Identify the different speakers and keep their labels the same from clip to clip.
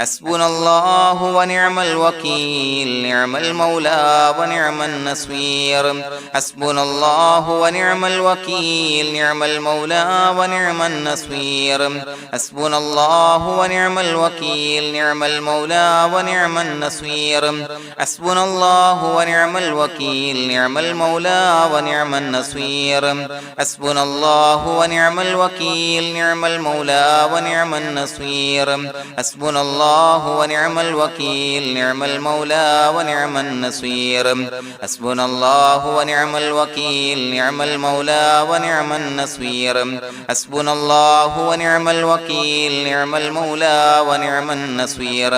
Speaker 1: حسبنا الله ونعم الوكيل نعم المولى ونعم النصير حسبنا الله ونعم الوكيل نعم المولى ونعم النصير حسبنا الله ونعم الوكيل نعم المولى ونعم النصير حسبنا الله ونعم الوكيل نعم المولى ونعم النصير حسبنا الله ونعم الوكيل نعم المولى ونعم النصير حسبنا الله ونعم الوكيل نعم المولى ونعم النصير حسبنا الله ونعم الوكيل نعم المولى ونعم النصير حسبنا الله ونعم الوكيل نعم المولى ونعم النصير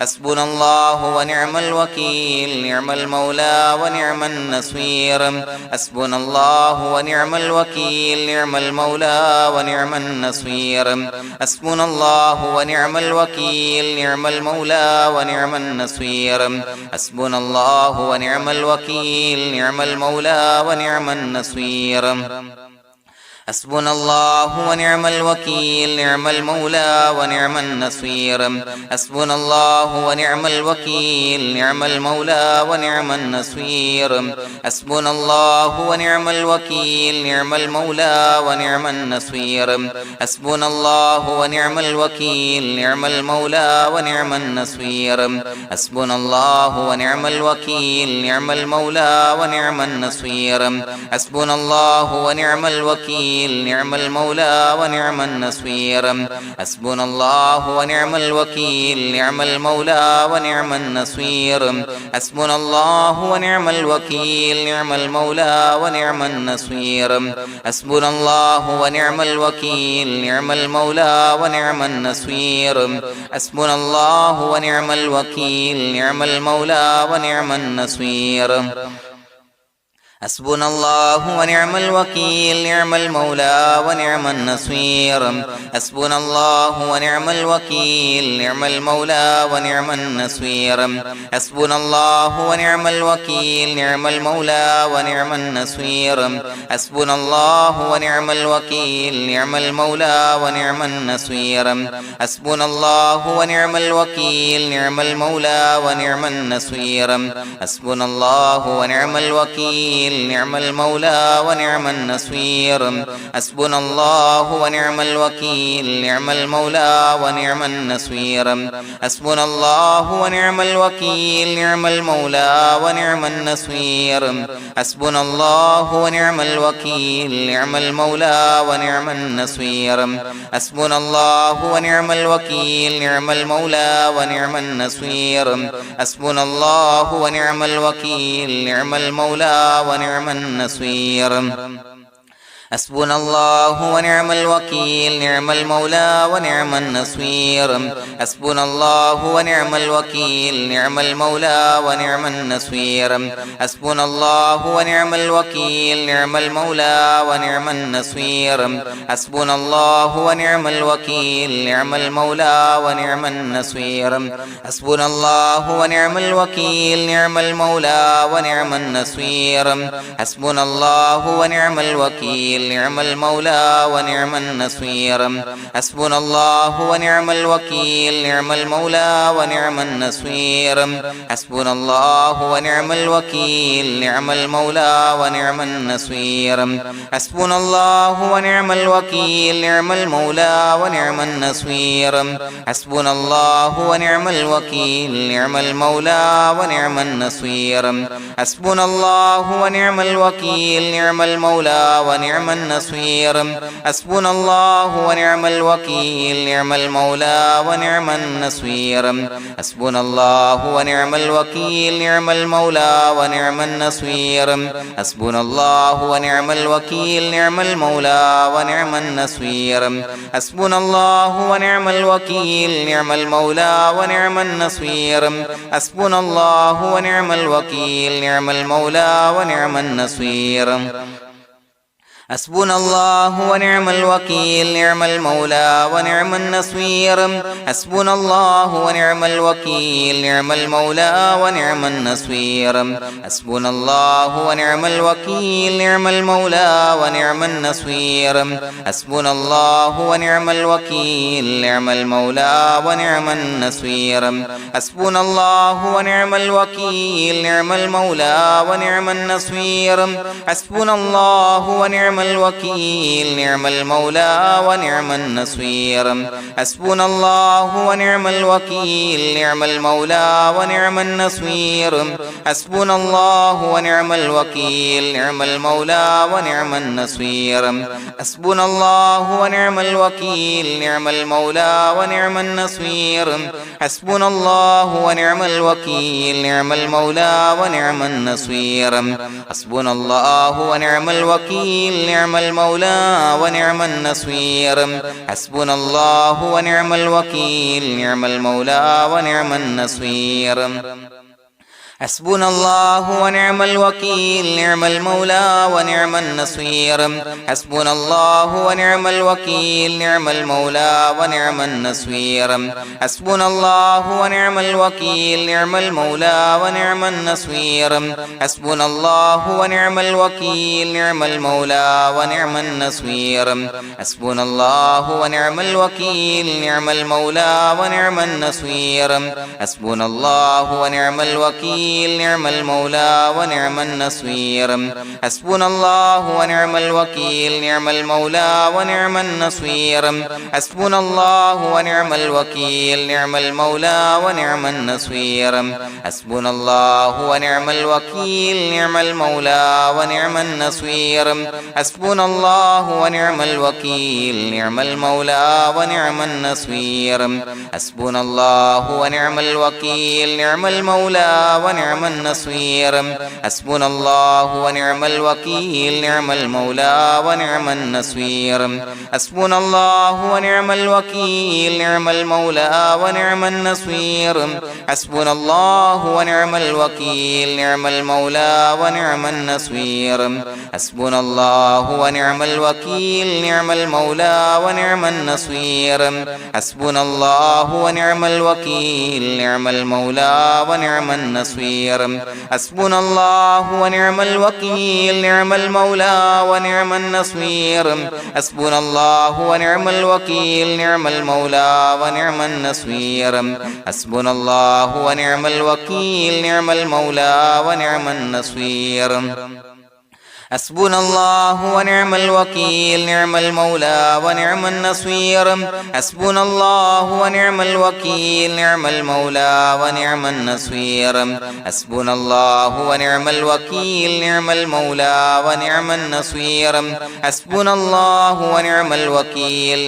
Speaker 1: حسبنا الله ونعم الوكيل نعم المولى ونعم النصير حسبنا الله ونعم الوكيل نعم المولى ونعم النصير حسبنا الله ونعم الوكيل نعم المولى ونعم النصير حسبنا الله ونعم الوكيل نعم المولى ونعم النصير حسبنا الله ونعم الوكيل نعم المولى ونعم النصير حسبنا الله ونعم الوكيل نعم المولى ونعم النصير حسبنا الله ونعم الوكيل نعم المولى ونعم النصير حسبنا الله ونعم الوكيل نعم المولى ونعم النصير حسبنا الله ونعم الوكيل نعم المولى ونعم النصير حسبنا الله ونعم الوكيل نعم المولى ونعم النصير حسبنا الله ونعم الوكيل نعم المولى ونعم النصير حسبنا الله ونعم الوكيل نعم المولى ونعم النصير حسبنا الله ونعم الوكيل نعم المولى ونعم النصير حسبنا الله ونعم الوكيل نعم المولى ونعم النصير حسبنا الله ونعم الوكيل نعم المولى ونعم النصير حسبنا الله ونعم الوكيل نعم المولى ونعم النصير حسبنا الله ونعم الوكيل نعم المولى ونعم النصير حسبنا الله ونعم الوكيل نعم المولى ونعم النصير حسبنا الله ونعم الوكيل نعم المولى ونعم النصير حسبنا الله ونعم الوكيل نعم المولى ونعم النصير حسبنا الله ونعم الوكيل نعم المولى ونعم النصير حسبنا الله ونعم الوكيل نعم المولى ونعم النصير حسبنا الله ونعم الوكيل نعم المولى ونعم النصير حسبنا الله ونعم الوكيل نعم المولى ونعم النصير حسبنا الله ونعم الوكيل نعم المولى ونعم النصير حسبنا الله ونعم الوكيل نعم المولى ونعم النصير حسبنا الله ونعم الوكيل نعم المولى ونعم النصير حسبنا الله ونعم الوكيل نعم المولى ونعم النصير حسبنا الله ونعم الوكيل نعم المولى ونعم النصير حسبنا الله ونعم الوكيل نعم المولى ونعم النصير حسبنا الله ونعم الوكيل نعم المولى ونعم النصير حسبنا الله ونعم الوكيل نعم المولى ونعم النصير حسبنا الله ونعم الوكيل نعم المولى ونعم النصير حسبنا الله ونعم الوكيل نعم المولى ونعم النصير حسبنا الله ونعم الوكيل نعم المولى ونعم النصير حسبنا الله ونعم الوكيل نعم المولى ونعم النصير حسبنا الله ونعم الوكيل نعم المولى ونعم النصير حسبنا الله ونعم الوكيل نعم المولى ونعم النصير حسبنا الله ونعم الوكيل نعم المولى ونعم النصير حسبنا الله ونعم الوكيل نعم المولى ونعم النصير حسبنا الله ونعم الوكيل نعم المولى ونعم النصير حسبنا الله ونعم الوكيل نعم المولى ونعم النصير حسبنا الله ونعم الوكيل نعم المولى ونعم النصير حسبنا الله ونعم الوكيل نعم المولى ونعم النصير حسبنا الله ونعم الوكيل نعم المولى ونعم النصير حسبنا الله ونعم الوكيل نعم المولى ونعم النصير حسبنا الله ونعم الوكيل نعم المولى ونعم النصير حسبنا الله ونعم الوكيل نعم المولى ونعم النصير حسبنا الله ونعم الوكيل نعم المولى ونعم النصير حسبنا الله ونعم الوكيل نعم المولى ونعم النصير حسبنا الله ونعم الوكيل نعم المولى ونعم النصير حسبنا الله ونعم الوكيل نعم المولى ونعم النصير حسبنا الله ونعم الوكيل نعم المولى ونعم النصير حسبنا الله ونعم الوكيل نعم المولى ونعم النصير حسبنا الله ونعم الوكيل نعم المولى ونعم النصير حسبنا الله ونعم الوكيل نعم المولى ونعم النصير حسبنا الله ونعم الوكيل نعم المولى ونعم النصير حسبنا الله ونعم الوكيل نعم المولى ونعم النصير حسبنا الله ونعم الوكيل نعم المولى ونعم النصير حسبنا الله ونعم الوكيل نعم المولى ونعم النصير حسبنا الله ونعم الوكيل نعم المولى ونعم النصير حسبنا الله ونعم الوكيل نعم المولى ونعم النصير حسبنا الله ونعم الوكيل نعم المولى ونعم النصير حسبنا الله ونعم الوكيل نعم المولى ونعم النصير حسبنا الله ونعم الوكيل نعم المولى ونعم النصير حسبنا الله ونعم الوكيل نعم المولى ونعم النصير حسبنا الله ونعم الوكيل نعم المولى ونعم النصير حسبنا الله ونعم الوكيل نعم المولى ونعم النصير حسبنا الله ونعم الوكيل نعم المولى ونعم النصير حسبنا الله ونعم الوكيل نعم المولى ونعم النصير حسبنا الله ونعم الوكيل نعم المولى ونعم النصير حسبنا الله ونعم الوكيل نعم المولى ونعم النصير حسبنا الله ونعم الوكيل نعم المولى ونعم النصير حسبنا الله ونعم الوكيل نعم المولى ونعم النصير حسبنا الله ونعم الوكيل نعم المولى ونعم النصير حسبنا الله ونعم الوكيل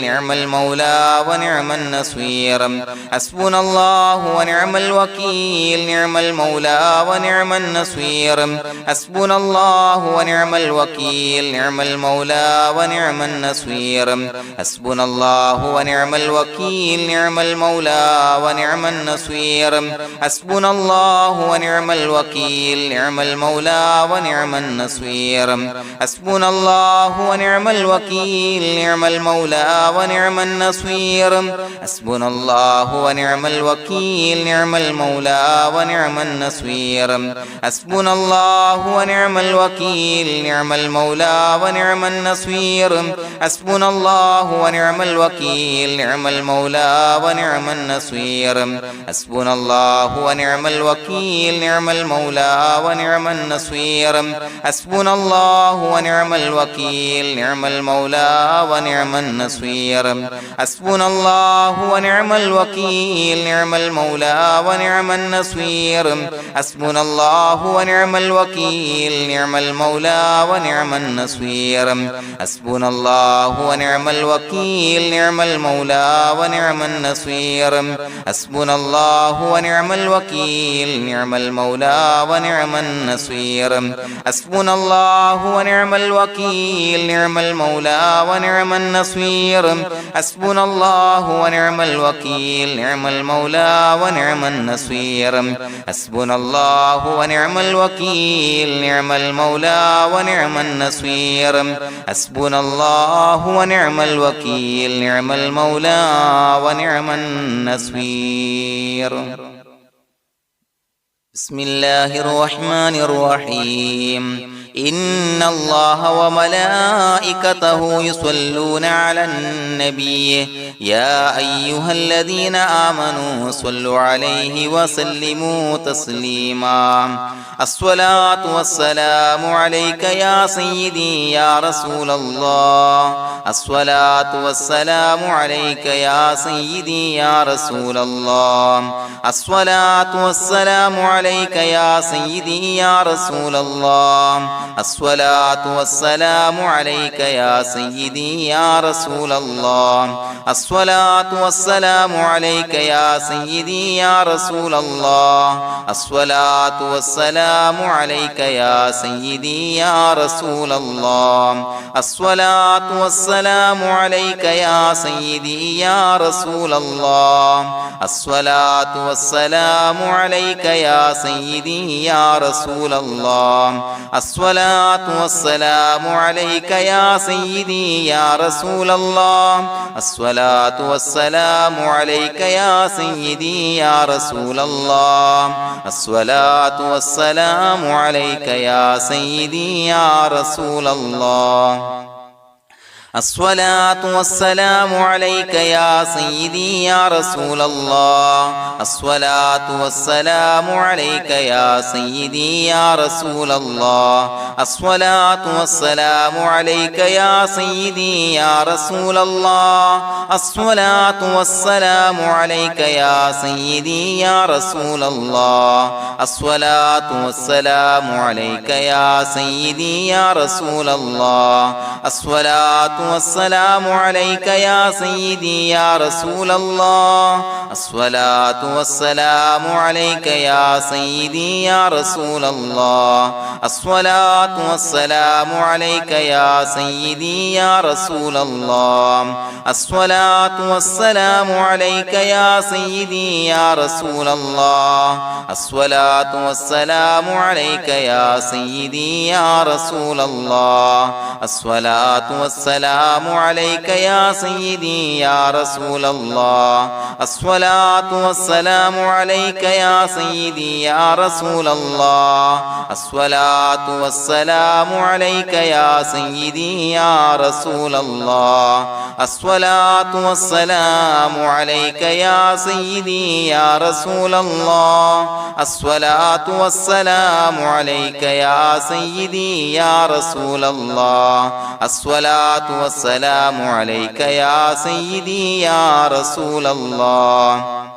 Speaker 1: نعم المولى ونعم النصير حسبنا الله ونعم الوكيل نعم المولى ونعم النصير حسبنا الله ونعم الوكيل نعم المولى ونعم النصير حسبنا الله ونعم الوكيل نعم المولى ونعم النصير حسبنا الله ونعم الوكيل نعم المولى ونعم النصير حسبنا الله ونعم الوكيل نعم المولى ونعم النصير حسبنا الله ونعم الوكيل نعم المولى ونعم النصير حسبنا الله ونعم الوكيل نعم المولى ونعم النصير حسبنا الله ونعم الوكيل نعم المولى ونعم النصير حسبنا الله ونعم الوكيل نعم المولى ونعم النصير حسبنا الله ونعم الوكيل نعم المولى ونعم النصير حسبنا الله ونعم الوكيل نعم المولى ونعم النصير حسبنا الله ونعم الوكيل نعم المولى ونعم النصير حسبنا الله ونعم الوكيل نعم المولى ونعم النصير حسبنا الله ونعم الوكيل نعم المولى ونعم النصير حسبنا الله ونعم الوكيل نعم المولى ونعم النصير حسبنا الله ونعم الوكيل نعم المولى ونعم النصير حسبنا الله ونعم الوكيل نعم المولى ونعم النصير حسبنا الله ونعم الوكيل نعم المولى ونعم النصير بسم الله الرحمن الرحيم إن الله وملائكته يصلون على النبي يا أيها الذين آمنوا صلوا عليه وسلموا تسليما الصلاة والسلام عليك يا سيدي يا رسول الله الصلاة والسلام عليك يا سيدي يا رسول الله الصلاة والسلام عليك يا سيدي يا رسول الله الصلاة والسلام عليك يا سيدي يا رسول الله الصلاة والسلام عليك يا سيدي يا رسول الله الصلاة والسلام عليك يا سيدي يا رسول الله الصلاة والسلام عليك يا سيدي يا رسول الله الصلاة والسلام عليك يا سيدي يا رسول الله الصلاة والسلام عليك يا سيدي يا رسول الله الصلاة والسلام عليك يا سيدي يا رسول الله الصلاة والسلام عليك يا سيدي يا رسول الله الصلاة والسلام عليك يا سيدي يا رسول الله الصلاة والسلام عليك يا سيدي يا رسول الله الصلاة والسلام عليك يا سيدي يا رسول الله الصلاة والسلام عليك يا سيدي يا رسول الله الصلاة والسلام عليك يا سيدي يا رسول الله الصلاة والسلام عليك يا سيدي يا رسول الله الصلاة والسلام عليك يا سيدي يا رسول الله الصلاة والسلام عليك يا سيدي يا رسول الله الصلاة والسلام عليك يا سيدي يا رسول الله الصلاة والسلام عليك يا سيدي يا رسول الله الصلاة والسلام عليك يا سيدي يا رسول الله الصلاة والسلام عليك يا سيدي يا رسول الله الصلاة والسلام عليك يا سيدي يا رسول الله الصلاة والسلام عليك يا سيدي يا رسول الله الصلاة والسلام عليك يا سيدي يا رسول الله الصلاة والسلام عليك يا سيدي يا رسول الله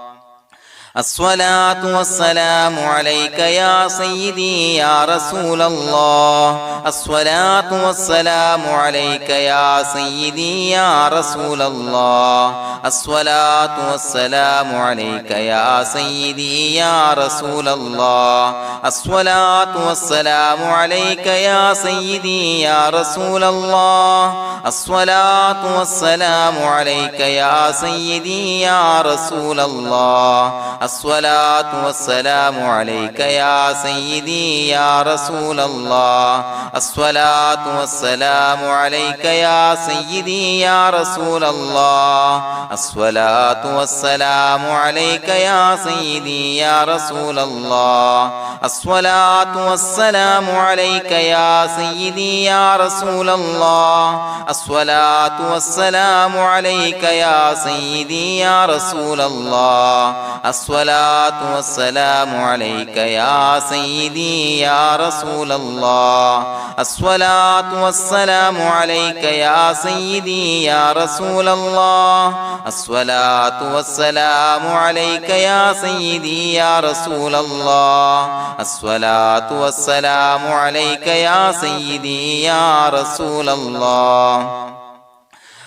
Speaker 1: الصلاة والسلام عليك يا سيدي يا رسول الله الصلاة والسلام عليك يا سيدي يا رسول الله الصلاة والسلام عليك يا سيدي يا رسول الله الصلاة والسلام عليك يا سيدي يا رسول الله الصلاة والسلام عليك يا سيدي يا رسول الله الصلاة والسلام عليك يا سيدي يا رسول الله الصلاة والسلام عليك يا سيدي يا رسول الله الصلاة والسلام عليك يا سيدي يا رسول الله الصلاة والسلام عليك يا سيدي يا رسول الله الصلاة والسلام عليك يا سيدي يا رسول الله الصلاة والسلام عليك يا سيدي يا رسول الله الصلاة والسلام عليك يا سيدي يا رسول الله الصلاة والسلام عليك يا سيدي يا رسول الله الصلاة والسلام عليك يا سيدي يا رسول الله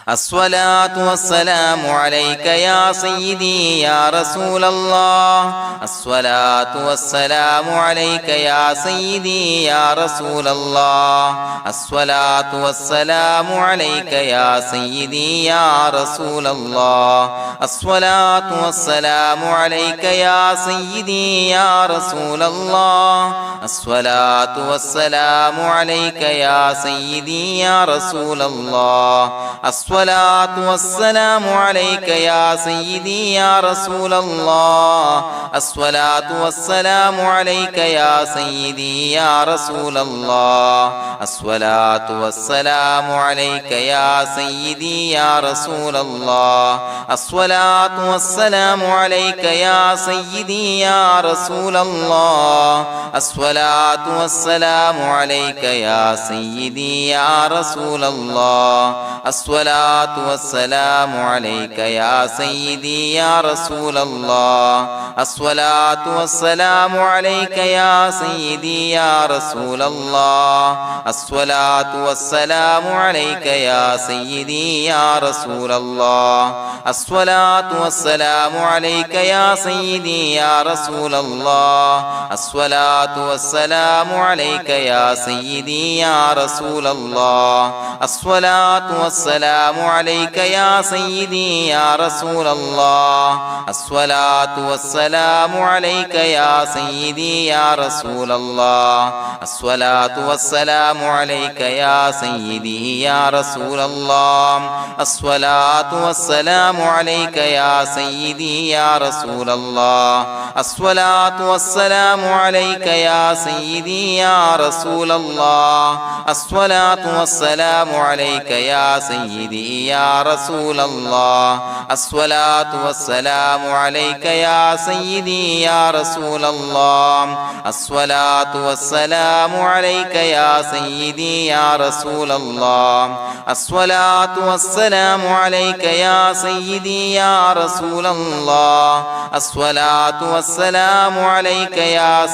Speaker 1: الصلاة والسلام عليك يا سيدي يا رسول الله الصلاة والسلام عليك يا سيدي يا رسول الله الصلاة والسلام عليك يا سيدي يا رسول الله الصلاة والسلام عليك يا سيدي يا رسول الله الصلاة والسلام عليك يا سيدي يا رسول الله الصلاة والسلام عليك يا سيدي يا رسول الله الصلاة والسلام عليك يا سيدي يا رسول الله الصلاة والسلام عليك يا سيدي يا رسول الله الصلاة والسلام عليك يا سيدي يا رسول الله الصلاة والسلام عليك يا سيدي يا رسول الله الصلاة والسلام عليك يا سيدي يا رسول الله الصلاة والسلام عليك يا سيدي يا رسول الله الصلاة والسلام عليك يا سيدي يا رسول الله الصلاة والسلام عليك يا سيدي يا رسول الله الصلاة والسلام عليك يا سيدي يا رسول الله الصلاة والسلام عليك يا سيدي يا رسول الله الصلاة والسلام عليك يا سيدي يا رسول الله الصلاة والسلام عليك يا سيدي يا رسول الله الصلاة والسلام عليك يا سيدي يا رسول الله الصلاة والسلام عليك يا سيدي يا رسول الله الصلاة والسلام عليك يا سيدي يا رسول الله الصلاة والسلام عليك يا سيدي يا رسول الله الصلاة والسلام عليك يا سيدي يا رسول الله الصلاة والسلام عليك يا سيدي يا رسول الله الصلاة والسلام عليك يا سيدي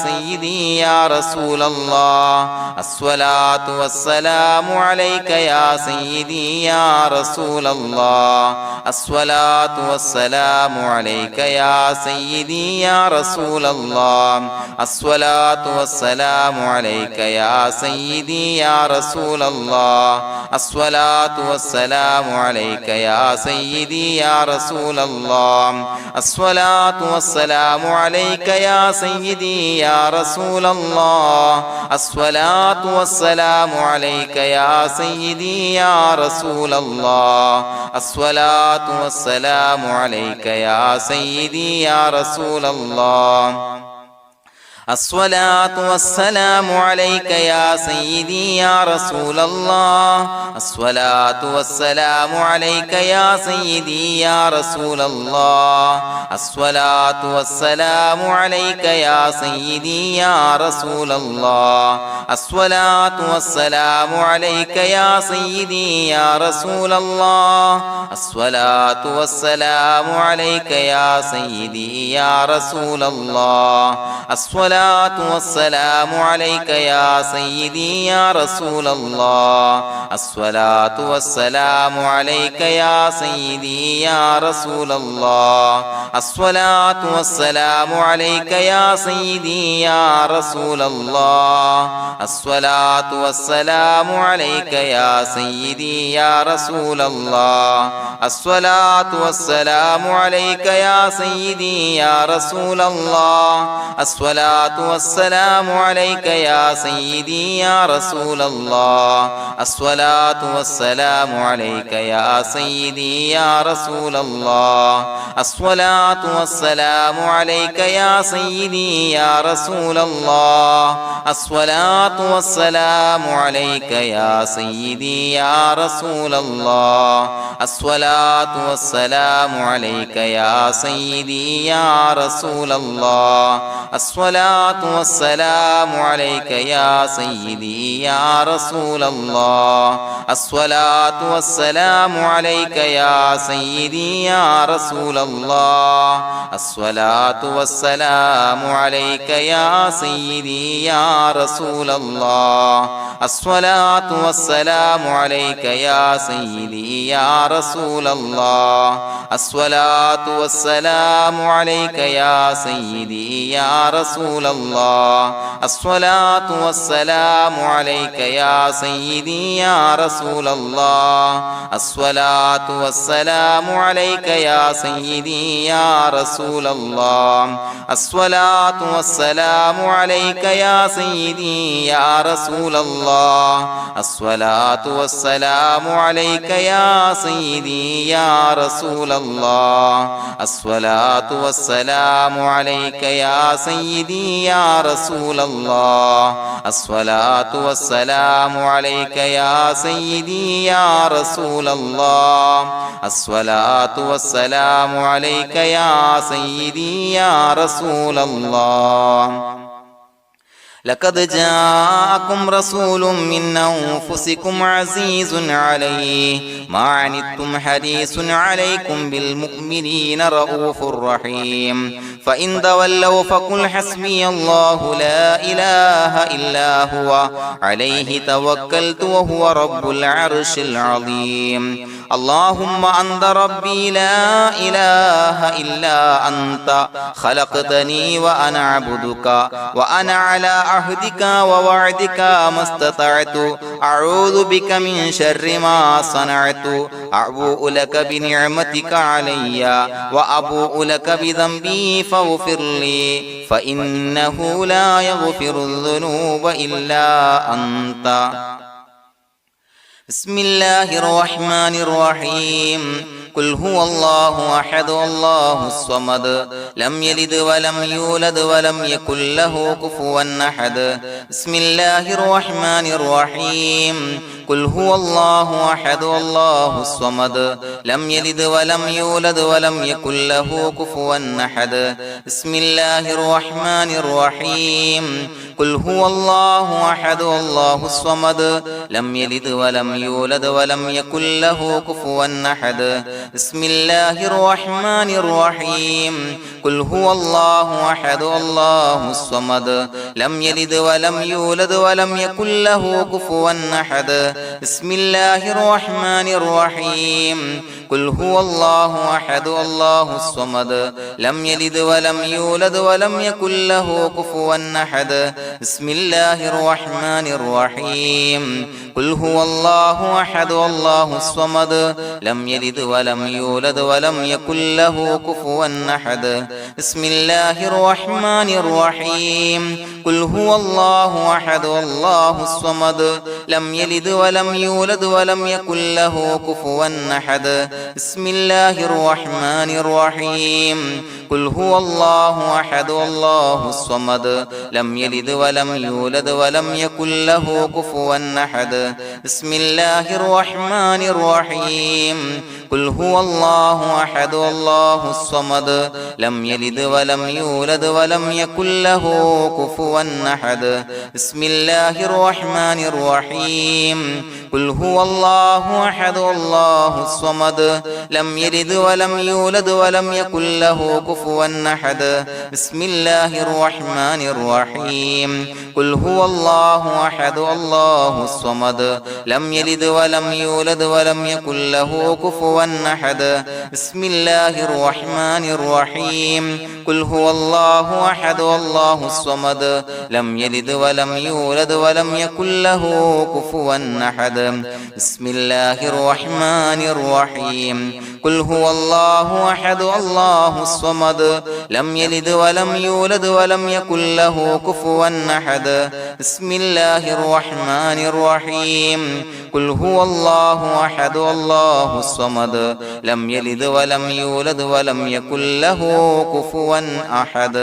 Speaker 1: يا رسول الله الصلاة والسلام عليك يا سيدي يا رسول الله الصلاة والسلام عليك يا سيدي يا رسول الله الصلاة والسلام عليك يا سيدي يا رسول الله الصلاة والسلام عليك يا سيدي يا رسول الله الصلاة والسلام عليك يا سيدي يا رسول الله الصلاة والسلام عليك يا سيدي يا رسول الله الصلاة والسلام عليك يا سيدي يا رسول الله الصلاة والسلام عليك يا سيدي يا رسول الله الصلاة والسلام عليك يا سيدي يا رسول الله الصلاة والسلام عليك يا سيدي يا رسول الله الصلاة والسلام عليك يا سيدي يا رسول الله الصلاة والسلام عليك يا سيدي يا رسول الله الصلاة والسلام عليك يا سيدي يا رسول الله الصلاة والسلام عليك يا سيدي يا رسول الله الصلاة والسلام عليك يا سيدي يا رسول الله الصلاة والسلام عليك يا سيدي يا رسول الله الصلاة والسلام عليك يا سيدي يا رسول الله الصلاة والسلام عليك يا سيدي يا رسول الله الصلاة والسلام عليك يا سيدي يا رسول الله الصلاة والسلام عليك يا سيدي يا رسول الله الصلاة والسلام عليك يا سيدي يا رسول الله الصلاة والسلام عليك يا سيدي يا رسول الله الصلاة والسلام عليك يا سيدي يا رسول الله الصلاة والسلام عليك يا سيدي يا رسول الله الله الصلاة والسلام عليك يا سيدي يا رسول الله الصلاة والسلام عليك يا سيدي يا رسول الله الصلاة والسلام عليك يا سيدي يا رسول الله الصلاة والسلام عليك يا سيدي يا رسول الله الصلاة والسلام عليك يا سيدي يا رسول الله الصلاة والسلام عليك يا سيدي يا رسول الله الصلاة والسلام عليك يا سيدي يا رسول الله الصلاة والسلام عليك يا سيدي يا رسول الله الصلاة والسلام عليك يا سيدي يا رسول الله الصلاة والسلام عليك يا سيدي يا رسول الله لقد جاءكم رسول من أنفسكم عزيز عليه ما عنتم حريص عليكم بالمؤمنين رؤوف رحيم فإن تولوا فقل حسبي الله لا إله إلا هو عليه توكلت وهو رب العرش العظيم اللهم أنت ربي لا إله إلا أنت خلقتني وأنا عبدك وأنا على عهدك ووعدك ما استطعت أعوذ بك من شر ما صنعت أبوء لك بنعمتك علي وأبوء لك بذنبي فاغفر لي فإنه لا يغفر الذنوب إلا أنت بسم الله الرحمن الرحيم قل هو الله أحد الله الصمد لم يلد ولم يولد ولم يكن له كفوا أحد بسم الله الرحمن الرحيم قل هو الله أحد الله الصمد لم يلد ولم يولد ولم يكن له كفوا أحد بسم الله الرحمن الرحيم قل هو الله أحد الله الصمد لم يلد ولم يولد ولم يكن له كفوا أحد بسم الله الرحمن الرحيم قل هو الله أحد الله الصمد لم يلد ولم يولد ولم يكن له كفوا أحد بسم الله الرحمن الرحيم قل هو الله أحد الله الصمد لم يلد ولم يولد ولم يكن له كفوا أحد بسم الله الرحمن الرحيم قل هو الله أحد الله الصمد لم يلد ولم يولد ولم يكن له كفوا أحد بسم الله الرحمن الرحيم قل هو الله أحد الله الصمد لم يلد ولم يولد ولم يكن له كفوا أحد بسم الله الرحمن الرحيم قل هو الله أحد الله الصمد لم يلد ولم يولد ولم يكن له كفوا أحد بسم الله الرحمن الرحيم قل هو الله أحد الله الصمد لم يلد ولم يولد ولم يكن له كفوا أحد بسم الله الرحمن الرحيم قل هو الله أحد الله الصمد لم يلد ولم يولد ولم يكن له كفوا أحد بسم الله الرحمن الرحيم قل هو الله أحد الله الصمد لم يلد ولم يولد ولم يكن له كفوا أحد بسم الله الرحمن الرحيم قل هو الله أحد الله الصمد لم يلد ولم يولد ولم يكن له كفوا أحد بسم الله الرحمن الرحيم قل هو الله أحد الله الصمد لم يلد ولم يولد ولم يكن له كفوا أحد بسم الله الرحمن الرحيم قل هو الله أحد الله الصمد لم يلد ولم يولد ولم يكن له كفوا أحد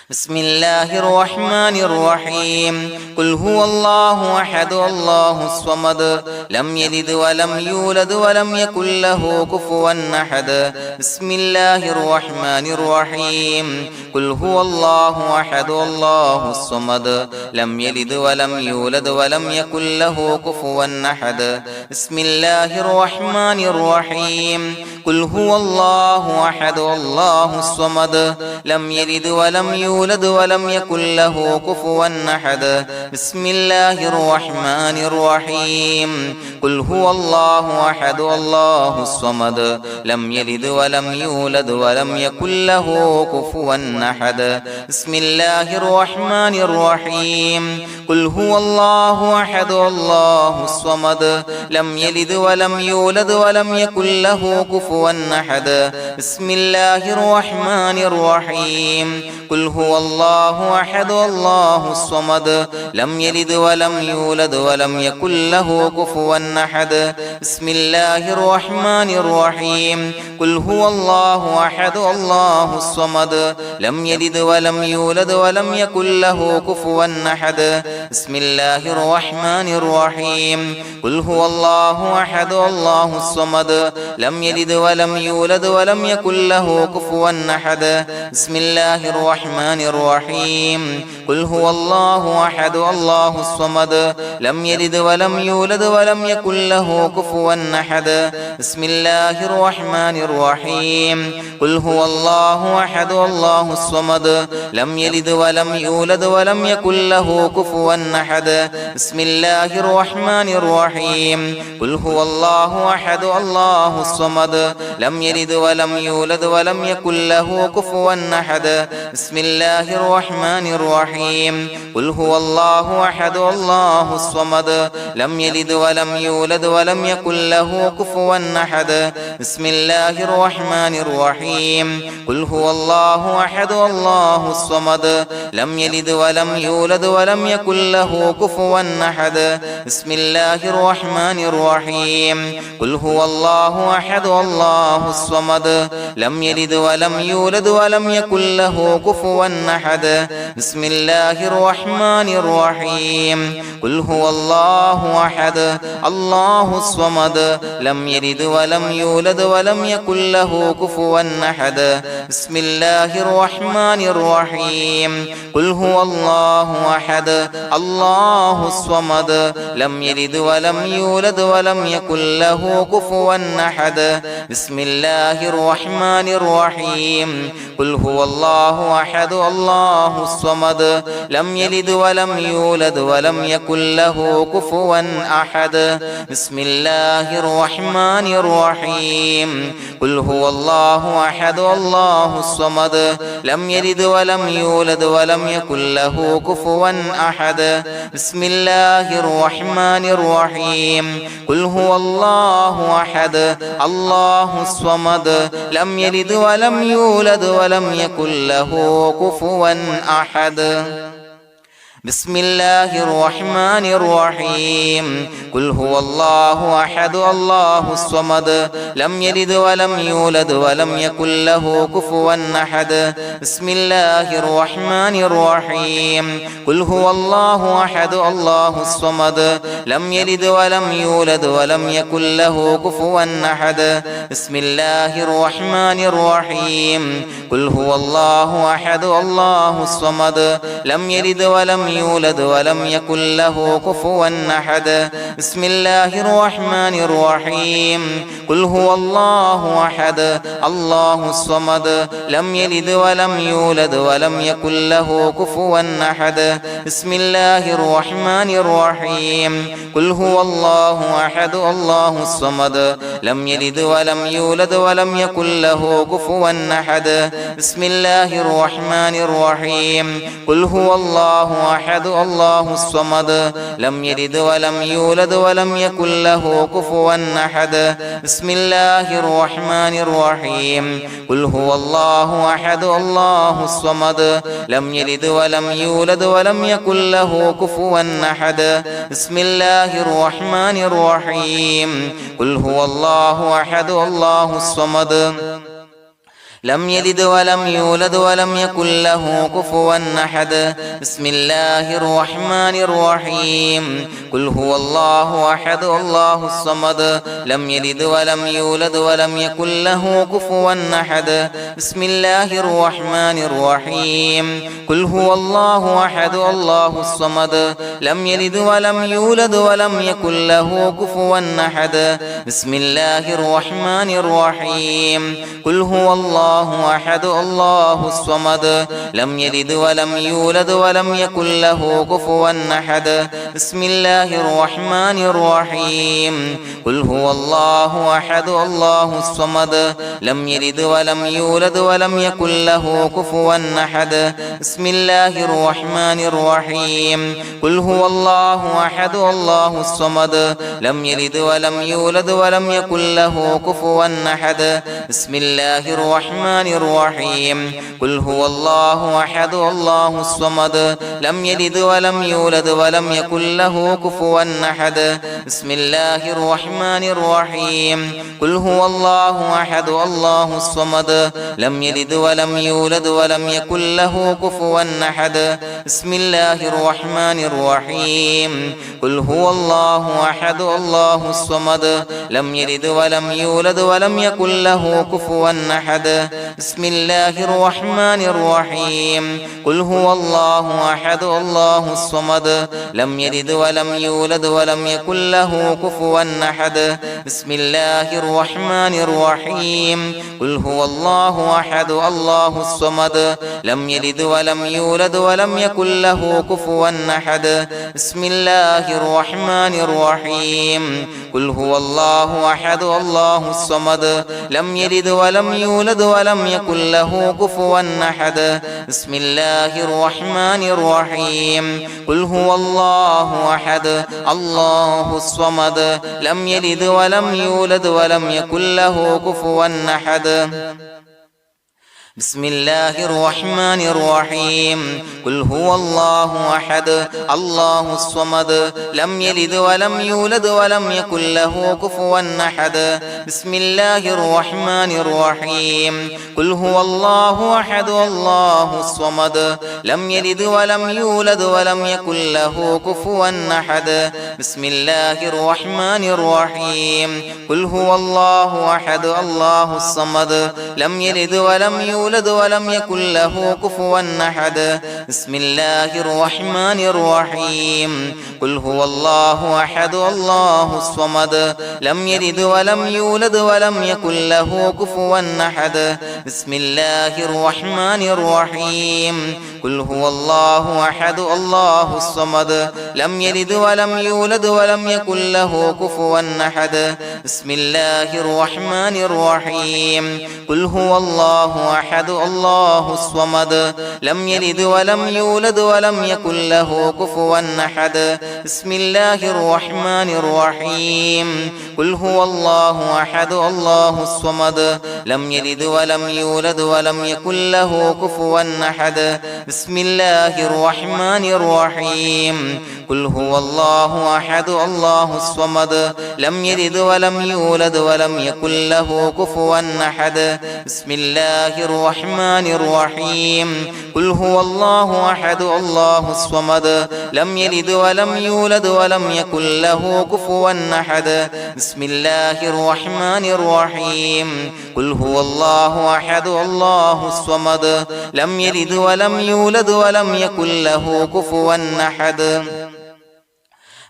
Speaker 1: بسم الله الرحمن الرحيم قل هو الله أحد الله الصمد لم يلد ولم يولد ولم يكن له كفوا أحد بسم الله الرحمن الرحيم قل هو الله أحد الله الصمد لم يلد ولم يولد ولم يكن له كفوا أحد بسم الله الرحمن الرحيم قل هو الله أحد الله الصمد لم يلد ولم يولد ولم يكن له كفوا أحد بسم الله الرحمن الرحيم قل هو الله أحد الله الصمد لم يلد ولم يولد ولم يكن له كفوا أحد بسم الله الرحمن الرحيم قل هو الله أحد الله الصمد لم يلد ولم يولد ولم يكن له كفوا أحد بسم الله الرحمن الرحيم قل هو الله أحد الله الصمد لم يلد ولم يولد ولم يكن له كفوا أحد بسم الله الرحمن الرحيم قل هو الله أحد الله الصمد لم يلد ولم يولد ولم يكن له كفوا أحد بسم الله الرحمن الرحيم قل هو الله أحد الله الصمد لم يلد ولم يولد ولم يكن له كفوا أحد بسم الله الرحمن الرحيم قل هو الله أحد الله الصمد لم يلد ولم يولد ولم يكن له كفوا أحد بسم الله الرحمن الرحيم قل هو الله أحد الله الصمد لم يلد ولم يولد ولم يكن له كفوا أحد بسم الله الرحمن الرحيم قل هو الله أحد الله الصمد لم يلد ولم يولد ولم يكن له كفوا أحد بسم الله الرحمن الرحيم قل هو الله أحد الله الصمد لم يلد ولم يولد ولم يكن له كفوا أحد بسم الله الرحمن الرحيم قل هو الله أحد الله الصمد لم يلد ولم يولد ولم يكن له كفوا أحد بسم الله الرحمن الرحيم قل هو الله أحد الله الصمد لم يلد ولم يولد ولم يكن له كفوا أحد بسم الله الرحمن الرحيم قل هو الله أحد الله الصمد لم يلد ولم يولد ولم يكن له كفوا أحد بسم الله الرحمن الرحيم قل هو الله أحد الله الصمد لم يلد ولم يولد ولم يكن له كفوا أحد بسم الله الرحمن الرحيم قل هو الله أحد الله الصمد لم يلد ولم يولد ولم يكن له كفوا أحد بسم الله الرحمن الرحيم قل هو الله أحد الله الصمد لم يلد ولم يولد ولم يكن له كفوا أحد بسم الله الرحمن الرحيم قل هو الله أحد الله الصمد لم يلد ولم يولد ولم يكن له كفوا أحد بسم الله الرحمن الرحيم قل هو الله أحد الله الصمد لم يلد ولم يولد ولم يكن له كفوا أحد بسم الله الرحمن الرحيم قل هو الله أحد الله الصمد لم يلد ولم يولد ولم يكن له كفوا أحد بسم الله الرحمن الرحيم قل هو الله أحد الله الصمد لم يلد ولم يولد ولم يكن له كفوا أحد بسم الله الرحمن الرحيم قل هو الله أحد الله الصمد لم يلد ولم يولد ولم يكن له كفوا أحد بسم الله الرحمن الرحيم قل هو الله أحد الله الصمد لم يلد ولم يولد ولم يكن له كفوا أحد بسم الله الرحمن الرحيم قل هو الله أحد الله الصمد لم يلد ولم يولد ولم يكن له كفوا أحد بسم الله الرحمن الرحيم قل هو الله أحد الله الصمد لم يلد ولم يولد ولم يكن له كفوا أحد بسم الله الرحمن الرحيم قل هو الله أحد الله الصمد لم يلد ولم يولد ولم يكن له كفوا أحد بسم الله الرحمن الرحيم قل هو الله أحد الله الصمد لم يلد ولم يولد ولم يكن له كفوا أحد بسم الله الرحمن الرحيم قل هو الله أحد الله الصمد لم يلد ولم يولد ولم يكن له كفوا أحد بسم الله الرحمن الرحيم قل هو الله أحد الله الصمد لم يلد ولم يولد ولم يكن له كفوا أحد بسم الله الرحمن الرحيم قل هو الله أحد الله الصمد لم يلد ولم يولد ولم يكن له كفوا أحد بسم الله الرحمن الرحيم قل هو الله أحد الله الصمد لم يلد ولم يولد ولم يكن له كفوا أحد بسم الله الرحمن الرحيم قل هو الله أحد الله الصمد لم يلد ولم يولد ولم يكن له كفوا أحد بسم الله الرحمن الرحيم قل هو الله أحد الله الصمد لم يلد ولم يولد ولم يكن له كفوا أحد بسم الله الرحمن الرحيم قل هو الله أحد الله الصمد لم يلد ولم يولد ولم يكن له كفوا أحد بسم الله الرحمن الرحيم قل هو الله أحد الله الصمد لم يلد ولم يولد ولم يكن له كفوا أحد بسم الله الرحمن الرحيم قل هو الله أحد الله الصمد لم يلد ولم يولد ولم يكن له كفوا أحد بسم الله الرحمن الرحيم قل هو الله أحد الله الصمد لم يلد ولم يولد ولم يكن له كفوا أحد بسم الله الرحمن الرحيم قل هو الله أحد الله الصمد لم يلد ولم يولد ولم يكن له كفوا أحد بسم الله الرحمن الرحيم قل هو الله أحد الله الصمد لم يلد ولم يولد ولم يكن له كفوا أحد بسم الله الرحمن الرحيم قل هو الله أحد الله الصمد لم يلد ولم يولد ولم يكن له كفوا أحد بسم الله الرحمن الرحيم قل هو الله أحد الله الصمد لم يلد ولم يولد ولم يكن له كفوا أحد بسم الله الرحمن الرحيم قل هو الله أحد الله الصمد لم يلد ولم يولد ولم يكن له كفوا أحد بسم الله الرحمن الرحيم قل هو الله أحد الله الصمد لم يلد ولم يولد ولم يكن له كفوا أحد بسم الله الرحمن الرحيم قل هو الله أحد الله الصمد لم يلد ولم يولد ولم يكن له كفوا أحد بسم الله الرحمن الرحيم قل هو الله أحد الله الصمد لم يلد ولم يولد ولم يكن له كفوا أحد بسم الله الرحمن الرحيم قل هو الله أحد الله الصمد لم يلد ولم يولد ولم يكن له كفوا أحد بسم الله الرحمن الرحيم قل هو الله أحد الله الصمد لم يلد ولم يولد ولم يكن له كفوا أحد بسم الله الرحمن الرحيم قل هو الله أحد الله الصمد لم يلد ولم يولد ولم يكن له كفوا أحد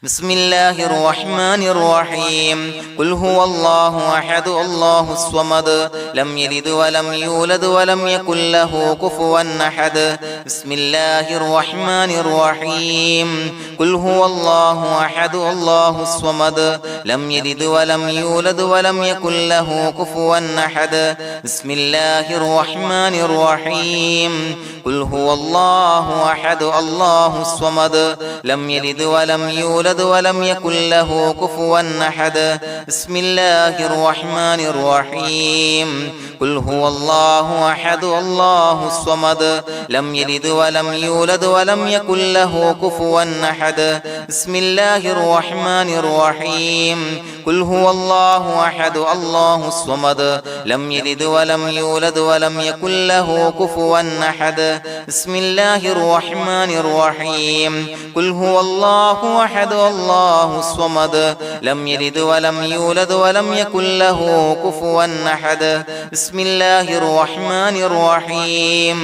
Speaker 1: بسم الله الرحمن الرحيم قل هو الله أحد الله الصمد لم يلد ولم يولد ولم يكن له كفوا أحد بسم الله الرحمن الرحيم قل هو الله أحد الله الصمد لم يلد ولم يولد ولم يكن له كفوا أحد بسم الله الرحمن الرحيم قل هو الله أحد الله الصمد لم يلد ولم يولد يولد ولم يكن له كفوا أحد بسم الله الرحمن الرحيم قل هو الله أحد الله الصمد لم يلد ولم يولد ولم يكن له كفوا أحد بسم الله الرحمن الرحيم قل هو الله أحد الله الصمد لم يلد ولم يولد ولم يكن له كفوا أحد بسم الله الرحمن الرحيم قل هو الله أحد الله الصمد لم يلد ولم يولد ولم يكن له كفوا أحد بسم الله الرحمن الرحيم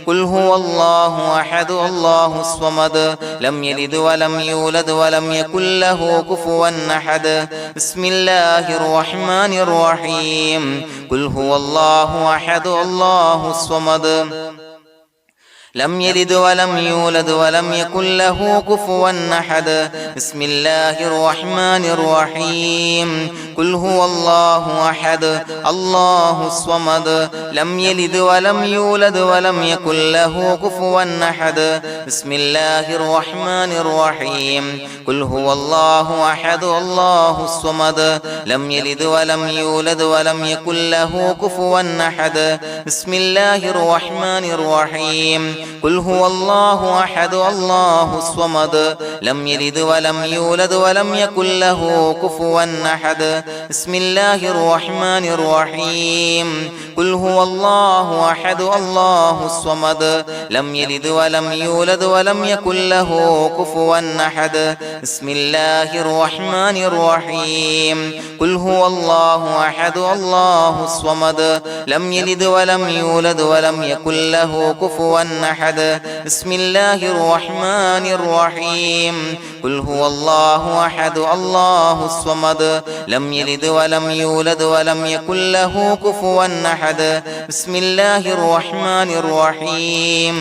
Speaker 1: قل هو الله أحد الله الصمد لم يلد ولم يولد ولم يكن له كفوا أحد بسم الله الرحمن الرحيم قل هو الله أحد الله الصمد لم يلد ولم يولد ولم يكن له كفوا أحد بسم الله الرحمن الرحيم قل هو الله أحد الله الصمد لم يلد ولم يولد ولم يكن له كفوا أحد بسم الله الرحمن الرحيم قل هو الله أحد الله الصمد لم يلد ولم يولد ولم يكن له كفوا أحد بسم الله الرحمن الرحيم قل هو الله أحد الله الصمد لم يلد ولم يولد ولم يكن له كفوا أحد بسم الله الرحمن الرحيم قل هو الله أحد الله الصمد لم يلد ولم يولد ولم يكن له كفوا أحد بسم الله الرحمن الرحيم قل هو الله أحد الله الصمد لم يلد ولم يولد ولم يكن له كفوا أحد بسم الله الرحمن الرحيم قل هو الله أحد الله الصمد لم يلد ولم يولد ولم يكن له كفوا أحد بسم الله الرحمن الرحيم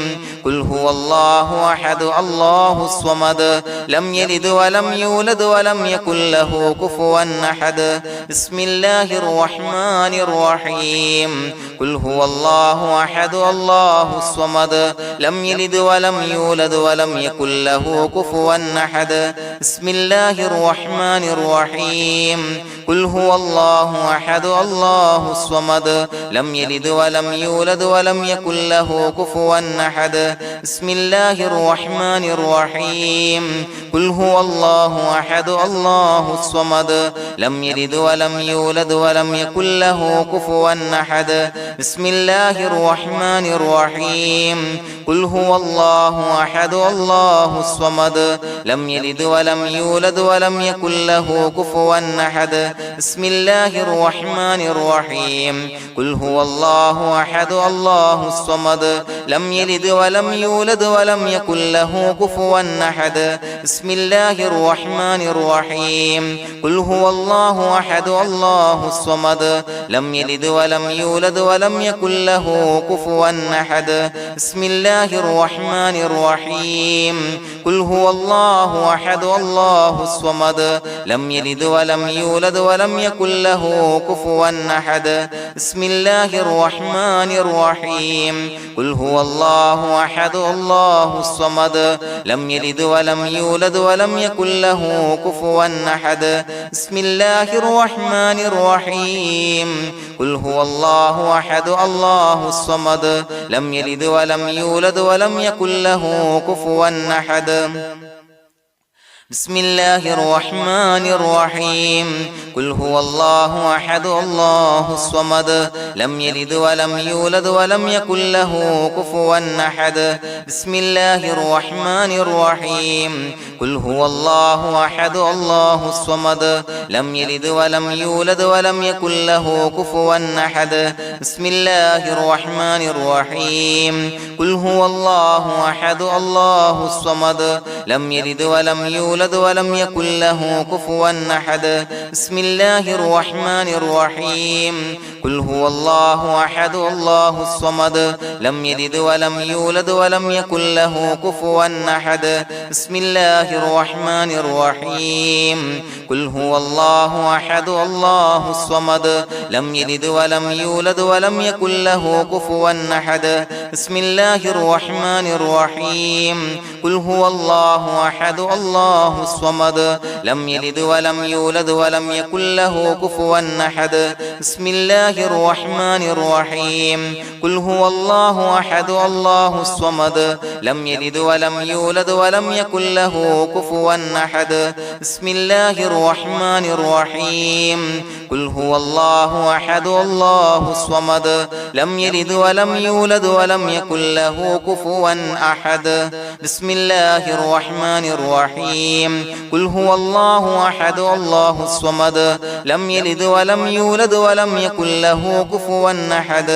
Speaker 1: قل هو الله أحد الله الصمد لم يلد ولم يولد ولم يكن له كفوا أحد بسم الله الرحمن الرحيم قل هو الله أحد الله الصمد لم يلد ولم يولد ولم يكن له كفوا أحد بسم الله الرحمن الرحيم قل هو الله أحد الله الصمد لم يلد ولم يولد ولم يكن له كفوا أحد بسم الله الرحمن الرحيم قل هو الله أحد الله الصمد لم يلد ولم يولد ولم يكن له كفوا أحد بسم الله الرحمن الرحيم قل هو الله أحد الله الصمد لم يلد ولم يولد ولم يكن له كفوا أحد بسم الله الرحمن الرحيم قل هو الله أحد الله الصمد لم يلد ولم يولد ولم يكن له كفوا أحد بسم الله الرحمن الرحيم قل هو الله أحد الله الصمد لم يلد ولم يولد ولم يكن له كفوا أحد بسم الله الرحمن الرحيم قل هو الله أحد الله الصمد لم يلد ولم يولد ولم يكن له كفوا أحد بسم الله الرحمن الرحيم قل هو الله أحد الله الصمد لم يلد ولم يولد ولم يكن له كفوا أحد بسم الله الرحمن الرحيم قل هو الله أحد الله الصمد لم يلد ولم يولد ولم يكن له كفوا أحد بسم الله الرحمن الرحيم قل هو الله أحد الله الصمد لم يلد ولم يولد ولم يكن له كفوا أحد بسم الله الرحمن الرحيم قل هو الله أحد الله الصمد لم يلد ولم يولد ولم يكن له كفوا أحد بسم الله الرحمن الرحيم قل هو الله أحد الله الصمد لم يلد ولم يولد ولم يكن له كفوا أحد بسم الله الرحمن الرحيم قل هو الله أحد الله الصمد لم يلد ولم يولد ولم يكن له كفوا أحد بسم الله الرحمن الرحيم قل هو الله أحد الله الصمد لم يلد ولم يولد ولم يكن له كفوا أحد بسم الله الرحمن الرحيم قل هو الله أحد الله الله الصمد لم يلد ولم يولد ولم يكن له كفوا أحد بسم الله الرحمن الرحيم قل هو الله أحد الله الصمد لم يلد ولم يولد ولم يكن له كفوا أحد بسم الله الرحمن الرحيم قل هو الله أحد الله الصمد لم يلد ولم يولد ولم يكن له كفوا أحد بسم الله الرحمن الرحيم قل هو الله أحد الله الصمد لم يلد ولم يولد ولم يكن له كفوا أحد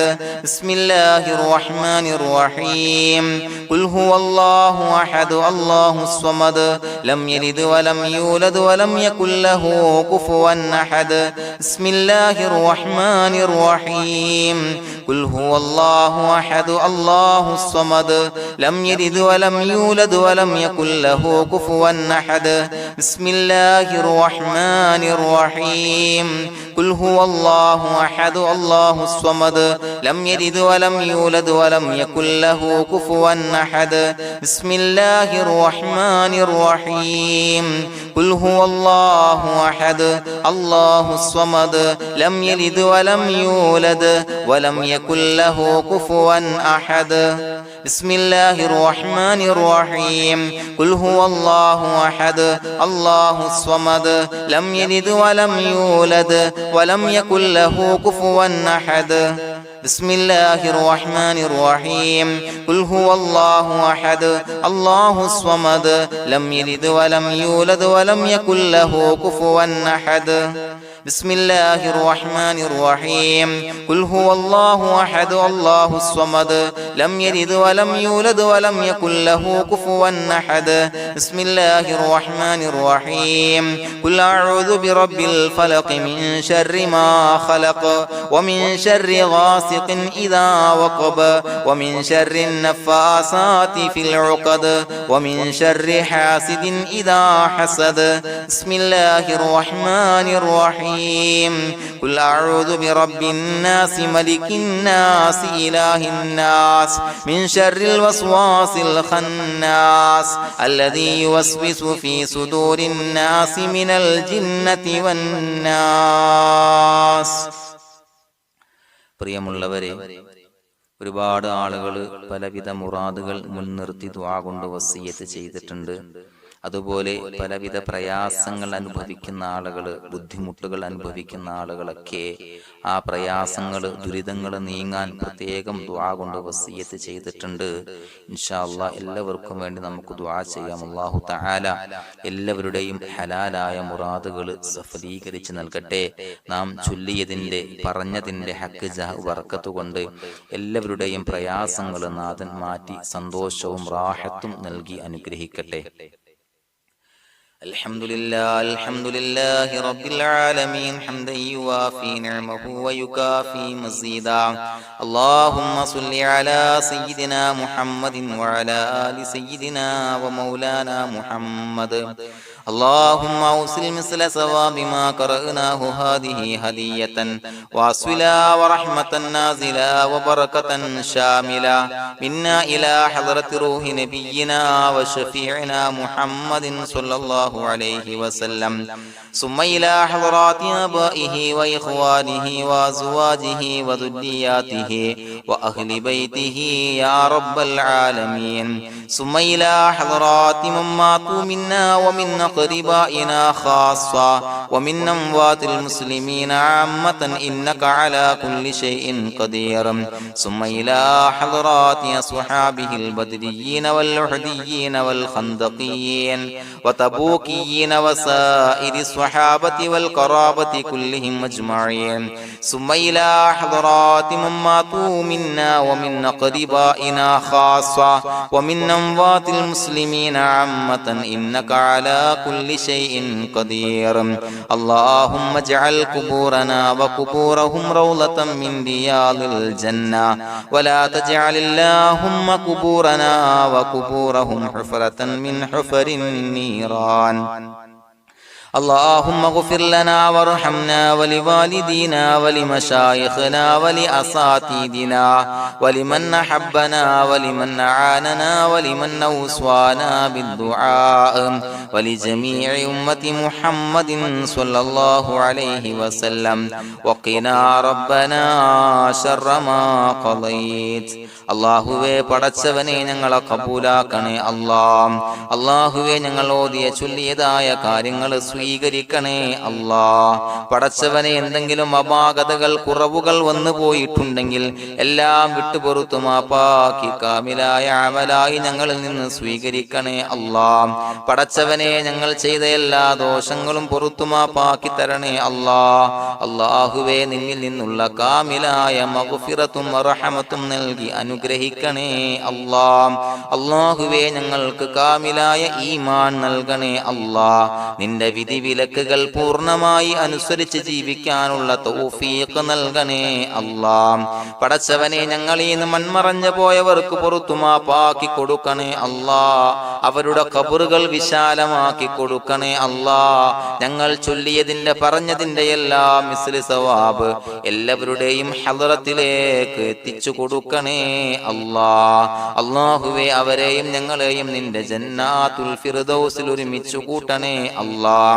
Speaker 1: بسم الله الرحمن الرحيم قل هو الله أحد الله الصمد لم يلد ولم يولد ولم يكن له كفوا أحد بسم الله الرحمن الرحيم قل هو الله أحد الله الصمد لم يلد ولم يولد ولم يكن له كفوا أحد بسم الله الرحمن الرحيم قل هو الله أحد الله الصمد لم يلد ولم يولد ولم يكن له كفوا أحد بسم الله الرحمن الرحيم قل هو الله أحد الله الصمد لم يلد ولم يولد ولم يكن له كفوا أحد بسم الله الرحمن الرحيم قل هو الله أحد الله الصمد لم يلد ولم يولد ولم يكن له كفوا أحد بسم الله الرحمن الرحيم قل هو الله أحد الله الصمد لم يلد ولم يولد ولم يكن له كفوا أحد بسم الله الرحمن الرحيم قل هو الله أحد الله الصمد لم يلد ولم يولد ولم يكن له كفوا أحد بسم الله الرحمن الرحيم قل أعوذ برب الفلق من شر ما خلق ومن شر غاسق إذا وقب ومن شر النفاثات في العقد ومن شر حاسد إذا حسد بسم الله الرحمن الرحيم قل أعوذ برب الناس ملك الناس إله الناس من شر الوسواس الخناس الذي يوسوس في صدور الناس من الجنة والناس. പ്രിയമുള്ളവരെ, ഒരുപാട് ആളുകൾ പലവിധ മുറാദുകൾ മുൻനിർത്തി ദുആ കൊണ്ട് വസിയ്യത്ത് ചെയ്തിട്ടുണ്ട്. അതുപോലെ പലവിധ പ്രയാസങ്ങൾ അനുഭവിക്കുന്ന ആളുകൾ, ബുദ്ധിമുട്ടുകൾ അനുഭവിക്കുന്ന ആളുകളൊക്കെ ആ പ്രയാസങ്ങൾ, ദുരിതങ്ങൾ നീങ്ങാൻ പ്രത്യേകം ദുആ കൊണ്ട് വസിയ്യത്ത് ചെയ്തിട്ടുണ്ട്. ഇൻഷാ അല്ലാഹ് എല്ലാവർക്കും വേണ്ടി നമുക്ക് ദുആ ചെയ്യാം. അല്ലാഹു തആല എല്ലാവരുടെയും ഹലാലായ മുറാദുകൾ സഫലീകരിച്ച് നൽകട്ടെ. നാം ചൊല്ലിയതിൻ്റെ, പറഞ്ഞതിൻ്റെ ഹക്ക് ജാഹ് ബർക്കത്ത് കൊണ്ട് എല്ലാവരുടെയും പ്രയാസങ്ങൾ നാഥൻ മാറ്റി സന്തോഷവും റാഹത്തും നൽകി അനുഗ്രഹിക്കട്ടെ. الحمد لله رب العالمين حمدا يوافي نعمه ويكافي مزيدا. اللهم صل على سيدنا محمد وعلى آل سيدنا ومولانا محمد. اللهم أوصل مثل ثواب ما قرأناه هذه هدية واصلا ورحمة نازلا وبركة شاملة منا إلى حضرة روح نبينا وشفيعنا محمد صلى الله عليه وسلم، ثم إلى حضرات آبائه وإخوانه وأزواجه وذرياته وأهل بيته يا رب العالمين، ثم إلى حضرات من ماتوا منا ومن أقربائنا خاصة ومن أموات المسلمين عامة إنك على كل شيء قدير، ثم إلى حضرات أصحابه البدريين والأحديين والخندقيين وتبوكيين وسائر الصحابة والقرابة كلهم أجمعين، ثم إلى حضرات من ماتوا منا ومن أقربائنا خاصة ومن أموات المسلمين عامة إنك على كل شيء قدير. اللهم اجعل قبورنا وقبورهم روضة من رياض الجنة، ولا تجعل اللهم قبورنا وقبورهم حفرة من حفر النيران. اللهم اغفر لنا وارحمنا ولوالدينا ولمشايخنا ولأساتذتنا ولمن أحبنا ولمن أعاننا ولمن أوصانا بالدعاء ولجميع أمة محمد صلى الله عليه وسلم وقنا ربنا شر ما قضيت. അള്ളാഹുവേ പടച്ചവനെ ഞങ്ങളെ കബൂലാക്കണേ അല്ലാഹ്. അള്ളാഹുവേ ഞങ്ങൾ ഓതിയ ചൊല്ലിയതായ കാര്യങ്ങൾ സ്വീകരിക്കണേ അല്ലാഹ്. പടച്ചവനെ എന്തെങ്കിലും അപാകതകൾ കുറവുകൾ വന്നു പോയിട്ടുണ്ടെങ്കിൽ എല്ലാം വിട്ടുപുറത്തു മാപ്പാക്കി കാമിലായ അമലായി ഞങ്ങളിൽ നിന്ന് സ്വീകരിക്കണേ അല്ലാഹ്. പടച്ചവനെ ഞങ്ങൾ ചെയ്ത എല്ലാ ദോഷങ്ങളും പുറത്തു മാപ്പാക്കി തരണേ അല്ലാഹ്. അള്ളാഹുവേ നിന്നിൽ നിന്നുള്ള കാമിലായ മഗ്ഫിറത്തും റഹമത്തും നൽകി അനുഗ്രഹിക്കണേ അല്ലാഹ്. അല്ലാഹുവേ ഞങ്ങൾക്ക് കാമിലായ ഈമാൻ നൽകണേ അല്ലാഹ്. നിന്റെ വിധി വിലക്കുകൾ പൂർണ്ണമായി അനുസരിച്ച് ജീവിക്കാനുള്ള തൗഫീഖ് നൽകണേ അല്ലാഹ്. പടച്ചവനെ ഞങ്ങളിൽ നിന്ന് മൺമറഞ്ഞു പോയവർക്ക് പുറത്തു മാപ്പാക്കി കൊടുക്കണേ അല്ലാഹ്. അവരുടെ ഖബറുകൾ വിശാലമാക്കി കൊടുക്കണേ അല്ലാഹ്. ഞങ്ങൾ ചൊല്ലിയതിന്റെ പറഞ്ഞതിന്റെ എല്ലാം മിസ്ലി സവാബ് എല്ലാവരുടെയും ഹളറത്തിലേക്ക് എത്തിച്ചു കൊടുക്കണേ അല്ലാഹ്. അല്ലാഹുവേ അവരെയും ഞങ്ങളെയും നിന്റെ ജന്നാത്തുൽ ഫിർദൗസിൽ ഒരുമിച്ച് കൂട്ടണേ അല്ലാഹ്.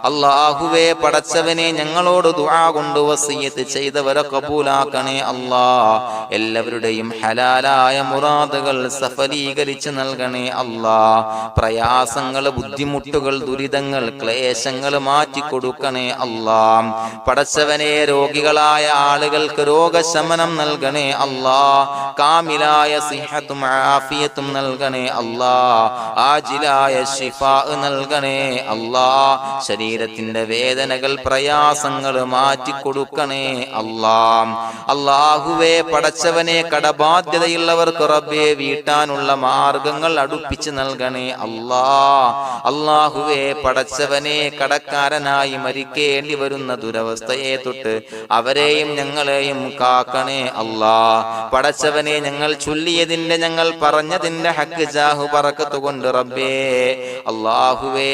Speaker 1: അല്ലാഹുവേ പടച്ചവനെ ഞങ്ങളോട് ദുആ കൊണ്ട് വസിയത്ത് ചെയ്തവരെ കബൂലാക്കണേ അല്ലാഹ്. എല്ലാവരുടെയും ഹലാലായ മുറാദുകൾ സഫലീകരിച്ച് നൽകണേ അല്ലാഹ്. പ്രയാസങ്ങൾ, ബുദ്ധിമുട്ടുകൾ, ദുരിതങ്ങൾ, ക്ലേശങ്ങൾ മാറ്റിക്കൊടുക്കണേ അല്ലാഹ്. പടച്ചവനെ രോഗികളായ ആളുകൾക്ക് രോഗശമനം നൽകണേ അല്ലാഹ്. കാമിലായ സിഹത്തും ആഫിയത്തും നൽകണേ അല്ലാഹ്. ആജിലായ ശിഫാ നൽകണേ അല്ലാഹ്. ശരീരത്തിന്റെ വേദനകൾ, പ്രയാസങ്ങൾ മാറ്റിക്കൊടുക്കണേ അല്ലാഹ്. അല്ലാഹുവേ പടച്ചവനെ കടബാധ്യതയുള്ളവർക്ക് റബ്ബേ വീട്ടാനുള്ള മാർഗങ്ങൾ അടുപ്പിച്ച് നൽകണേ അല്ലാഹ്. അല്ലാഹുവേ പടച്ചവനെ കടക്കാരനായി മരിക്കേണ്ടി വരുന്ന ദുരവസ്ഥയെ തൊട്ട് അവരെയും ഞങ്ങളെയും കാക്കണേ അല്ലാഹ്. പടച്ചവനെ ഞങ്ങൾ ചൊല്ലിയതിന്റെ, ഞങ്ങൾ പറഞ്ഞതിന്റെ ഹക്ക് ജാഹു ബറക്കത്ത് കൊണ്ട് റബ്ബേ അല്ലാഹുവേ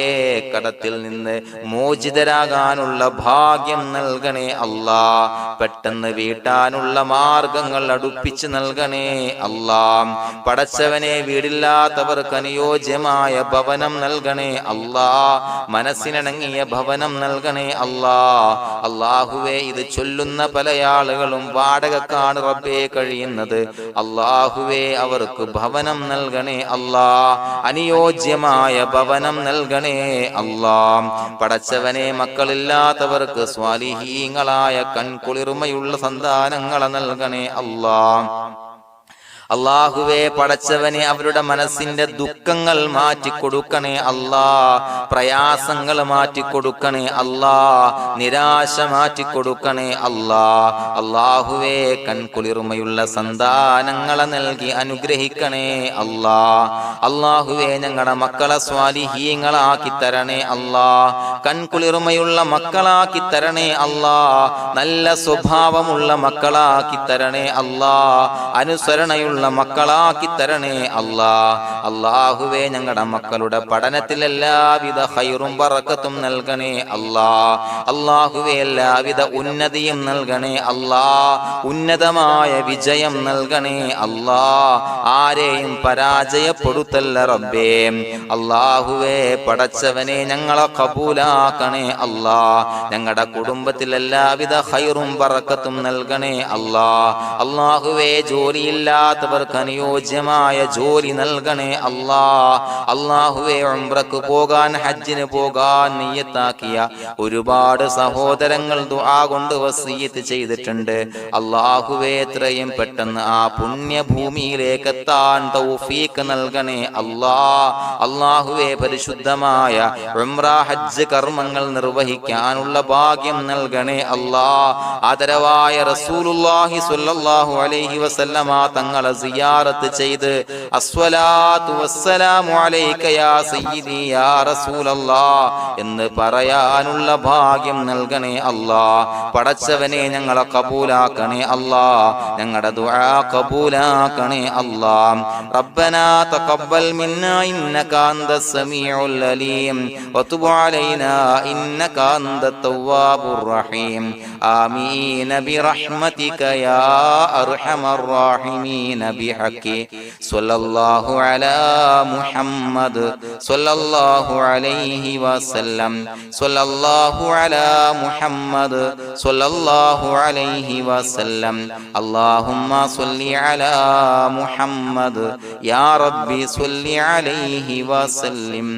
Speaker 1: കടത്തിൽ നിന്ന് മോചിതരാകാനുള്ള ഭാഗ്യം നൽകണേ അല്ലാഹ്. പെട്ടെന്ന് വീട്ടാനുള്ള മാർഗങ്ങൾ അടുപ്പിച്ച് നൽകണേ അല്ലാഹ്. പടച്ചവനെ വീടില്ലാത്തവർക്ക് അനുയോജ്യമായ ഭവനം നൽകണേ അല്ലാഹ്. മനസ്സിനിണങ്ങിയ ഭവനം നൽകണേ അല്ലാഹ്. അല്ലാഹുവേ ഇത് ചൊല്ലുന്ന പല ആളുകളും വാടകക്കാണ് റബ്ബേ കഴിയുന്നത്. അല്ലാഹുവേ അവർക്ക് ഭവനം നൽകണേ അല്ലാഹ്. അനുയോജ്യമായ ഭവനം നൽകണേ അല്ലാഹ്. പടച്ചവനെ മക്കളില്ലാത്തവർക്ക് സ്വാലിഹീങ്ങളായ കൺകുളിർമയുള്ള സന്താനങ്ങളെ നൽകണേ അല്ലാഹ്. അല്ലാഹുവേ പടച്ചവനെ അവരുടെ മനസ്സിന്റെ ദുഃഖങ്ങൾ മാറ്റിക്കൊടുക്കണേ അല്ലാഹ്. പ്രയാസങ്ങൾ മാറ്റിക്കൊടുക്കണേ അല്ലാഹ്. നിരാശ മാറ്റിക്കൊടുക്കണേ അല്ലാഹ്. അല്ലാഹുവേ കൺകുളിർമയുള്ള സന്താനങ്ങളെ നൽകി അനുഗ്രഹിക്കണേ അല്ലാഹ്. അല്ലാഹുവേ ഞങ്ങളുടെ മക്കളെ സ്വാലിഹീങ്ങളാക്കി തരണേ അല്ലാഹ്. കൺകുളിർമയുള്ള മക്കളാക്കി തരണേ അല്ലാഹ്. നല്ല സ്വഭാവമുള്ള മക്കളാക്കി തരണേ അല്ലാഹ്. അനുസരണയുള്ള മക്കളാക്കി തരണേ അല്ലാഹ്. അല്ലാഹുവേ ഞങ്ങളുടെ മക്കളുടെ പഠനത്തിൽ എല്ലാവിധ ഖൈറും ബറക്കത്തും നൽകണേ അല്ലാഹ്. അല്ലാഹുവേ എല്ലാവിധ ഉന്നതിയും നൽകണേ അല്ലാഹ്. ഉന്നതമായ വിജയം നൽകണേ അല്ലാഹ്. ആരെയും പരാജയപ്പെടുത്തല്ല റബ്ബേ. അല്ലാഹുവേ പടച്ചവനെ ഞങ്ങളെ കബൂലാക്കണേ അല്ലാഹ്. ഞങ്ങളുടെ കുടുംബത്തിൽ എല്ലാവിധ ഖൈറും ബറക്കത്തും നൽകണേ അല്ലാഹ്. അല്ലാഹുവേ ജോലിയില്ലാത്ത അനുയോജ്യമായ ജോലി നൽകണേ അല്ലാഹ്. അല്ലാഹുവേ ഉംറക്ക് പോകാൻ, ഹജ്ജിന് പോകാൻ നിയ്യത്താക്കിയ ഒരുപാട് സഹോദരങ്ങൾ ദുആ കൊണ്ട് വസിയത്ത് ചെയ്തിട്ടുണ്ട്. അല്ലാഹുവേ എത്രയും പെട്ടെന്ന് ആ പുണ്യഭൂമിയിലേക്ക് എത്താൻ തൗഫീഖ് നൽകണേ അല്ലാഹ്. അല്ലാഹുവേ പരിശുദ്ധമായ ഉംറ, ഹജ്ജ് കർമ്മങ്ങൾ നിർവഹിക്കാനുള്ള ഭാഗ്യം നൽകണേ അല്ലാഹ്. ആദരവായ റസൂലുള്ളാഹി സ്വല്ലല്ലാഹു അലൈഹി വസല്ലമ തങ്ങളെ സിയാറത്ത് ചെയ്ത് അസ്സലാത്തു വസ്സലാമു അലൈക യാ സയ്യിദി യാ റസൂലല്ലാഹ് എന്ന് പറയാനുള്ള ഭാഗ്യം നൽകണേ അല്ലാഹ്. പടച്ചവനെ ഞങ്ങളെ കബൂലാക്കണേ അല്ലാഹ്, ഞങ്ങളുടെ ദുആ കബൂലാക്കണേ അല്ലാഹ്. റബ്ബനാ തഖബ്ബൽ മിന്നാ ഇന്നക അന്തസ് സമീഉൽ അലീം വതുബ് അലൈനാ ഇന്നക അന്തത് തവ്വാബുർ റഹീം. ആമീൻ ബിറഹ്മതിക യാ അർഹമർ റഹീമീൻ ബിഹഖി സ്വല്ലല്ലാഹു അലാ മുഹമ്മദ് സ്വല്ലല്ലാഹു അലൈഹി വസല്ലം സ്വല്ലല്ലാഹു അലാ മുഹമ്മദ് സ്വല്ലല്ലാഹു അലൈഹി വസല്ലം. അല്ലാഹുമ്മ സ്വല്ലി അലാ മുഹമ്മദ് യാ റബ്ബി സ്വല്ലി അലൈഹി വസല്ലം.